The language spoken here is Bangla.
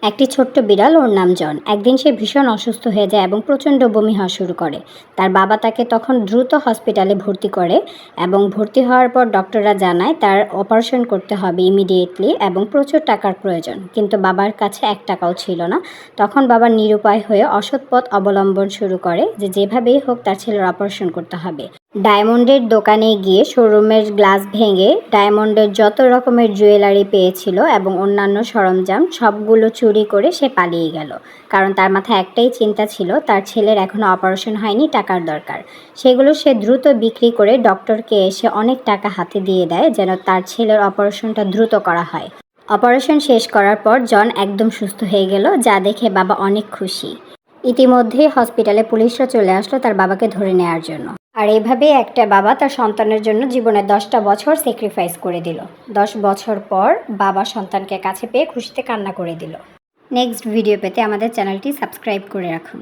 একটি ছোট্ট বিড়াল, ওর নাম জন। একদিন সে ভীষণ অসুস্থ হয়ে যায় এবং প্রচণ্ড বমি হওয়া শুরু করে। তার বাবা তাকে তখন দ্রুত হসপিটালে ভর্তি করে এবং ভর্তি হওয়ার পর ডক্টররা জানায় তার অপারেশন করতে হবে ইমিডিয়েটলি এবং প্রচুর টাকার প্রয়োজন। কিন্তু বাবার কাছে 1 টাকাও ছিল না। তখন বাবা নিরুপায় হয়ে অসৎ পথ অবলম্বন শুরু করে যে যেভাবেই হোক তার ছেলের অপারেশন করতে হবে। ডায়মন্ডের দোকানে গিয়ে শোরুমের গ্লাস ভেঙে ডায়মন্ডের যত রকমের জুয়েলারি পেয়েছিল এবং অন্যান্য সরঞ্জাম সবগুলো চুরি করে সে পালিয়ে গেল। কারণ তার মাথায় একটাই চিন্তা ছিল, তার ছেলের এখনও অপারেশন হয়নি, টাকার দরকার। সেগুলো সে দ্রুত বিক্রি করে ডক্টরকে এসে অনেক টাকা হাতে দিয়ে দেয় যেন তার ছেলের অপারেশনটা দ্রুত করা হয়। অপারেশন শেষ করার পর জন একদম সুস্থ হয়ে গেল, যা দেখে বাবা অনেক খুশি। ইতিমধ্যেই হসপিটালে পুলিশরা চলে আসলো তার বাবাকে ধরে নেওয়ার জন্য। আর এভাবেই একটা বাবা তার সন্তানের জন্য জীবনে 10টা বছর স্যাক্রিফাইস করে দিল। 10 বছর পর বাবা সন্তানকে কাছে পেয়ে খুশিতে কান্না করে দিল। নেক্সট ভিডিও পেতে আমাদের চ্যানেলটি সাবস্ক্রাইব করে রাখুন।